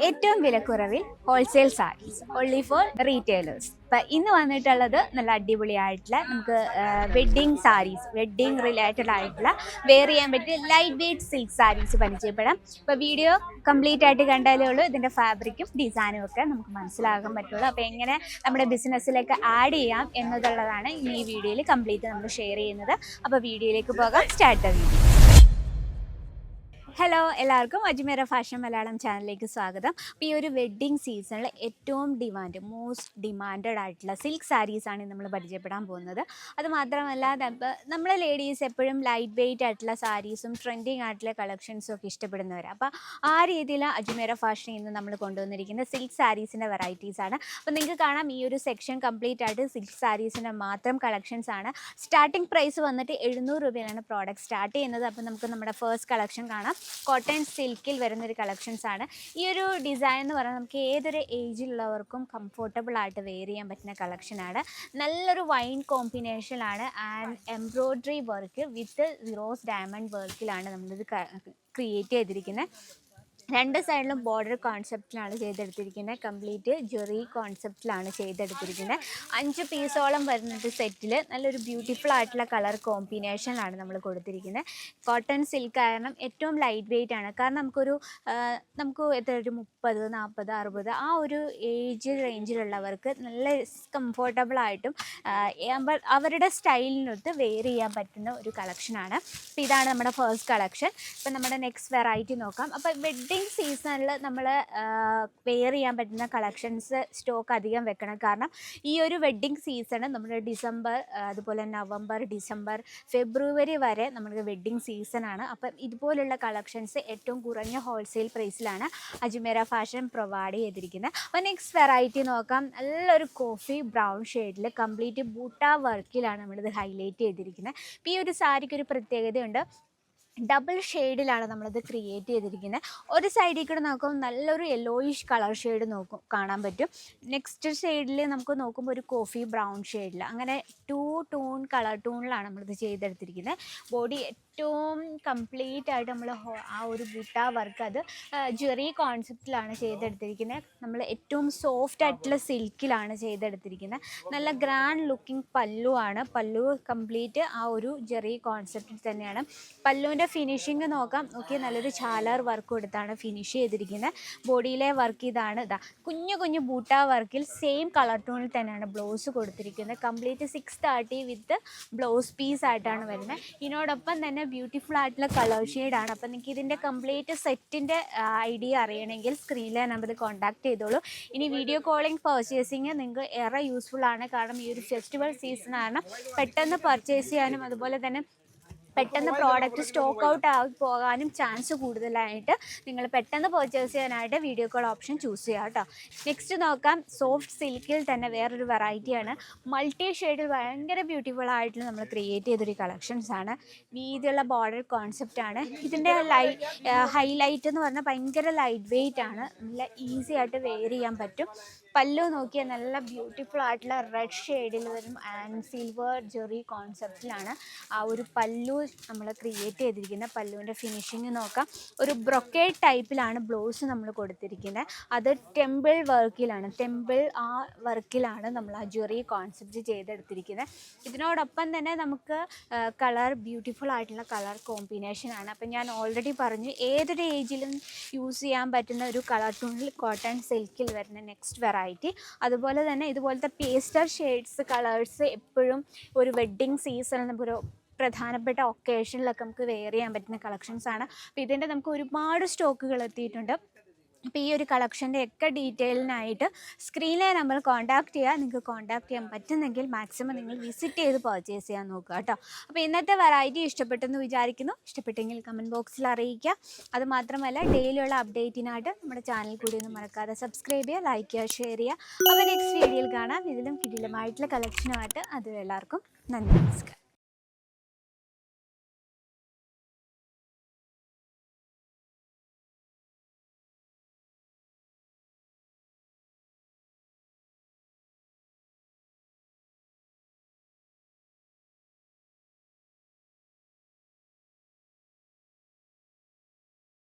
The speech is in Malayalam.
ഏറ്റവും വിലക്കുറവിൽ wholesale saris only for retailers. ഇപ്പം ഇന്ന് വന്നിട്ടുള്ളത് നല്ല അടിപൊളിയായിട്ടുള്ള നമുക്ക് വെഡ്ഡിങ് സാരീസ്, വെഡ്ഡിങ് റിലേറ്റഡ് ആയിട്ടുള്ള വെയർ ചെയ്യാൻ പറ്റിയ ലൈറ്റ് വെയ്റ്റ് സിൽക്ക് സാരീസ് പരിചയപ്പെടാം. ഇപ്പോൾ വീഡിയോ കംപ്ലീറ്റ് ആയിട്ട് കണ്ടാലേ ഉള്ളൂ ഇതിൻ്റെ ഫാബ്രിക്കും ഡിസൈനും ഒക്കെ നമുക്ക് മനസ്സിലാക്കാൻ പറ്റുള്ളൂ. അപ്പോൾ എങ്ങനെ നമ്മുടെ ബിസിനസ്സിലേക്ക് ആഡ് ചെയ്യാം എന്നതുള്ളതാണ് ഈ വീഡിയോയിൽ കംപ്ലീറ്റ് നമ്മൾ ഷെയർ ചെയ്യുന്നത്. അപ്പോൾ വീഡിയോയിലേക്ക് പോകാം. Start the video. ഹലോ, എല്ലാവർക്കും അജ്മീറ ഫാഷൻ മലയാളം ചാനലിലേക്ക് സ്വാഗതം. അപ്പോൾ ഈ ഒരു വെഡ്ഡിങ് സീസണിൽ ഏറ്റവും മോസ്റ്റ് ഡിമാൻഡഡ് ആയിട്ടുള്ള സിൽക്ക് സാരീസാണ് നമ്മൾ പരിചയപ്പെടാൻ പോകുന്നത്. അതുമാത്രമല്ല നമ്മളെ ലേഡീസ് എപ്പോഴും ലൈറ്റ് വെയ്റ്റ് ആയിട്ടുള്ള സാരീസും ട്രെൻഡിങ് ആയിട്ടുള്ള കളക്ഷൻസും ഒക്കെ ഇഷ്ടപ്പെടുന്നവരാണ്. അപ്പോൾ ആ രീതിയിൽ അജ്മീറ ഫാഷൻ ഇന്ന് നമ്മൾ കൊണ്ടുവന്നിരിക്കുന്ന സിൽക്ക് സാരീസിൻ്റെ വെറൈറ്റീസാണ്. അപ്പോൾ നിങ്ങൾക്ക് കാണാം ഈ ഒരു സെക്ഷൻ കംപ്ലീറ്റ് ആയിട്ട് സിൽക്ക് സാരീസിൻ്റെ മാത്രം കളക്ഷൻസ് ആണ്. സ്റ്റാർട്ടിംഗ് പ്രൈസ് വന്നിട്ട് 700 രൂപയിലാണ് പ്രോഡക്റ്റ് സ്റ്റാർട്ട് ചെയ്യുന്നത്. അപ്പോൾ നമുക്ക് നമ്മുടെ ഫസ്റ്റ് കളക്ഷൻ കാണാം. കോട്ടൺ സിൽക്കിൽ വരുന്നൊരു കളക്ഷൻസാണ്. ഈ ഒരു ഡിസൈൻ എന്ന് പറയുന്നത് നമുക്ക് ഏതൊരു ഏജിലുള്ളവർക്കും കംഫർട്ടബിൾ ആയിട്ട് വെയർ ചെയ്യാൻ പറ്റുന്ന കളക്ഷനാണ്. നല്ലൊരു വൈൻ കോമ്പിനേഷനാണ് and embroidery work with rose diamond വർക്കിലാണ് നമ്മളിത് ക്രിയേറ്റ് ചെയ്തിരിക്കുന്നത്. രണ്ട് സൈഡിലും ബോർഡർ കോൺസെപ്റ്റിലാണ് ചെയ്തെടുത്തിരിക്കുന്നത്. കംപ്ലീറ്റ് ജെറി കോൺസെപ്റ്റിലാണ് ചെയ്തെടുത്തിരിക്കുന്നത്. 5 പീസോളം വരുന്നത് സെറ്റിൽ. നല്ലൊരു ബ്യൂട്ടിഫുൾ ആയിട്ടുള്ള കളർ കോമ്പിനേഷനിലാണ് നമ്മൾ കൊടുത്തിരിക്കുന്നത്. കോട്ടൺ സിൽക്ക് കാരണം ഏറ്റവും ലൈറ്റ് വെയ്റ്റ് ആണ്. കാരണം നമുക്ക് എത്ര ഒരു 30, 40, 60 ആ ഒരു ഏജ് റേഞ്ചിലുള്ളവർക്ക് നല്ല കംഫർട്ടബിൾ ആയിട്ടും അവരുടെ സ്റ്റൈലിനൊത്ത് വെയർ ചെയ്യാൻ പറ്റുന്ന ഒരു കളക്ഷനാണ്. അപ്പോൾ ഇതാണ് നമ്മുടെ ഫസ്റ്റ് കളക്ഷൻ. ഇപ്പം നമ്മുടെ നെക്സ്റ്റ് വെറൈറ്റി നോക്കാം. അപ്പോൾ വെഡ്ഡിങ് സീസണിൽ നമ്മൾ വെയർ ചെയ്യാൻ പറ്റുന്ന കളക്ഷൻസ് സ്റ്റോക്ക് അധികം വെക്കണം. കാരണം ഈ ഒരു വെഡ്ഡിങ് സീസണ് നമ്മുടെ ഡിസംബർ, അതുപോലെ നവംബർ, ഡിസംബർ, ഫെബ്രുവരി വരെ നമ്മുടെ വെഡ്ഡിങ് സീസണാണ്. അപ്പം ഇതുപോലുള്ള കളക്ഷൻസ് ഏറ്റവും കുറഞ്ഞ ഹോൾസെയിൽ പ്രൈസിലാണ് അജ്മീറ ഫാഷൻ പ്രൊവൈഡ് ചെയ്തിരിക്കുന്നത്. അപ്പോൾ നെക്സ്റ്റ് വെറൈറ്റി നോക്കാം. നല്ലൊരു കോഫി ബ്രൗൺ ഷെയ്ഡിൽ കംപ്ലീറ്റ് ബൂട്ട വർക്കിലാണ് നമ്മളിത് ഹൈലൈറ്റ് ചെയ്തിരിക്കുന്നത്. അപ്പോൾ ഈ ഒരു സാരിക്കൊരു പ്രത്യേകതയുണ്ട്. ഡബിൾ ഷെയ്ഡിലാണ് നമ്മളിത് ക്രിയേറ്റ് ചെയ്തിരിക്കുന്നത്. ഒരു സൈഡിൽ കൂടെ നോക്കുമ്പോൾ നല്ലൊരു യെല്ലോയിഷ് കളർ ഷെയ്ഡ് കാണാൻ പറ്റും. നെക്സ്റ്റ് ഷെയ്ഡിൽ നമുക്ക് നോക്കുമ്പോൾ ഒരു കോഫി ബ്രൗൺ ഷെയ്ഡിൽ, അങ്ങനെ 2 ടൂൺ കളർ ടൂണിലാണ് നമ്മളിത് ചെയ്തെടുത്തിരിക്കുന്നത്. ബോഡി ഏറ്റവും കംപ്ലീറ്റ് ആയിട്ട് നമ്മൾ ആ ഒരു ബുട്ട വർക്ക് അത് ജെറി കോൺസെപ്റ്റിലാണ് ചെയ്തെടുത്തിരിക്കുന്നത്. നമ്മൾ ഏറ്റവും സോഫ്റ്റ് ആയിട്ടുള്ള സിൽക്കിലാണ് ചെയ്തെടുത്തിരിക്കുന്നത്. നല്ല ഗ്രാൻഡ് ലുക്കിംഗ് പല്ലു ആണ്. പല്ലു കംപ്ലീറ്റ് ആ ഒരു ജെറി കോൺസെപ്റ്റിൽ തന്നെയാണ്. പല്ലുവിൻ്റെ ഫിനിഷിങ് നോക്കാം. നല്ലൊരു ചാലർ വർക്ക് കൊടുത്താണ് ഫിനിഷ് ചെയ്തിരിക്കുന്നത്. ബോഡിയിലെ വർക്ക് ഇതാണ്. കുഞ്ഞു ബൂട്ട വർക്കിൽ സെയിം കളർ ടൂണിൽ തന്നെയാണ് ബ്ലൗസ് കൊടുത്തിരിക്കുന്നത്. കംപ്ലീറ്റ് 630 വിത്ത് ബ്ലൗസ് പീസ് ആയിട്ടാണ് വരുന്നത്. ഇതിനോടൊപ്പം തന്നെ ബ്യൂട്ടിഫുൾ ആയിട്ടുള്ള കളർ ഷെയ്ഡാണ്. അപ്പം നിങ്ങൾക്ക് ഇതിൻ്റെ കംപ്ലീറ്റ് സെറ്റിൻ്റെ ഐഡിയ അറിയണമെങ്കിൽ സ്ക്രീനിലെ നമ്പറിൽ കോൺടാക്ട് ചെയ്തോളൂ. ഇനി വീഡിയോ കോളിംഗ് പർച്ചേസിങ് നിങ്ങൾക്ക് ഏറെ യൂസ്ഫുൾ ആണ്. കാരണം ഈ ഒരു ഫെസ്റ്റിവൽ സീസണാണ്. പെട്ടെന്ന് പർച്ചേസ് ചെയ്യാനും അതുപോലെ തന്നെ പെട്ടെന്ന് പ്രോഡക്റ്റ് സ്റ്റോക്ക് ഔട്ട് ആയി പോകാനും ചാൻസ് കൂടുതലായിട്ട് നിങ്ങൾ പെട്ടെന്ന് പർച്ചേസ് ചെയ്യാനായിട്ട് വീഡിയോ കോൾ ഓപ്ഷൻ ചൂസ് ചെയ്യുക കേട്ടോ. നെക്സ്റ്റ് നോക്കാം. സോഫ്റ്റ് സിൽക്കിൽ തന്നെ വേറൊരു വെറൈറ്റിയാണ്. മൾട്ടി ഷെയ്ഡിൽ ഭയങ്കര ബ്യൂട്ടിഫുൾ ആയിട്ട് നമ്മൾ ക്രിയേറ്റ് ചെയ്തൊരു കളക്ഷൻസാണ്. വീതിയുള്ള ബോർഡർ കോൺസെപ്റ്റാണ്. ഇതിൻ്റെ ഹൈലൈറ്റ് എന്ന് പറഞ്ഞാൽ ഭയങ്കര ലൈറ്റ് വെയ്റ്റ് ആണ്. നല്ല ഈസി ആയിട്ട് വെയർ ചെയ്യാൻ പറ്റും. പല്ലു നോക്കിയാൽ നല്ല ബ്യൂട്ടിഫുൾ ആയിട്ടുള്ള റെഡ് ഷെയ്ഡിൽ വരും ആൻഡ് സിൽവർ ജെറി കോൺസെപ്റ്റിലാണ് ആ ഒരു പല്ലു നമ്മൾ ക്രിയേറ്റ് ചെയ്തിരിക്കുന്നത്. പല്ലുവിൻ്റെ ഫിനിഷിങ് നോക്കാം. ഒരു ബ്രൊക്കേഡ് ടൈപ്പിലാണ് ബ്ലൗസ് നമ്മൾ കൊടുത്തിരിക്കുന്നത്. അത് ടെമ്പിൾ വർക്കിലാണ്. ആ വർക്കിലാണ് നമ്മൾ ആ ജെറി കോൺസെപ്റ്റ് ചെയ്തെടുത്തിരിക്കുന്നത്. ഇതിനോടൊപ്പം തന്നെ നമുക്ക് കളർ ബ്യൂട്ടിഫുൾ ആയിട്ടുള്ള കളർ കോമ്പിനേഷനാണ്. അപ്പം ഞാൻ ഓൾറെഡി പറഞ്ഞു ഏതൊരു ഏജിലും യൂസ് ചെയ്യാൻ പറ്റുന്ന ഒരു കളർ ടൂണിൽ കോട്ടൺ സിൽക്കിൽ വരുന്ന നെക്സ്റ്റ് വെറൈറ്റി. അതുപോലെ തന്നെ ഇതുപോലത്തെ പേസ്റ്റർ ഷെയ്ഡ്സ് കളേഴ്സ് എപ്പോഴും ഒരു വെഡ്ഡിങ് സീസണിൽ നമുക്കൊരു പ്രധാനപ്പെട്ട ഒക്കേഷനിലൊക്കെ നമുക്ക് വെയർ ചെയ്യാൻ പറ്റുന്ന കളക്ഷൻസാണ്. അപ്പോൾ ഇതിൻ്റെ നമുക്ക് ഒരുപാട് സ്റ്റോക്കുകൾ എത്തിയിട്ടുണ്ട്. അപ്പോൾ ഈ ഒരു കളക്ഷൻ്റെ ഒക്കെ ഡീറ്റെയിലിനായിട്ട് സ്ക്രീനിലെ നമ്പർ കോൺടാക്ട് ചെയ്യുക. നിങ്ങൾക്ക് കോൺടാക്ട് ചെയ്യാൻ പറ്റുന്നെങ്കിൽ മാക്സിമം നിങ്ങൾ വിസിറ്റ് ചെയ്ത് പർച്ചേസ് ചെയ്യാൻ നോക്കുക കേട്ടോ. അപ്പോൾ ഇന്നത്തെ വെറൈറ്റി ഇഷ്ടപ്പെട്ടെന്ന് വിചാരിക്കുന്നു. ഇഷ്ടപ്പെട്ടെങ്കിൽ കമൻറ്റ് ബോക്സിൽ അറിയിക്കുക. അതുമാത്രമല്ല ഡെയിലിയുള്ള അപ്ഡേറ്റിനായിട്ട് നമ്മുടെ ചാനൽ കൂടി ഒന്നും മറക്കാതെ സബ്സ്ക്രൈബ് ചെയ്യുക, ലൈക്ക് ചെയ്യുക, ഷെയർ ചെയ്യുക. അപ്പോൾ നെക്സ്റ്റ് വീഡിയോയിൽ കാണാം ഇതിലും കിടിലമായിട്ടുള്ള കളക്ഷനുമായിട്ട്. അതും എല്ലാവർക്കും നന്ദി, നമസ്കാരം.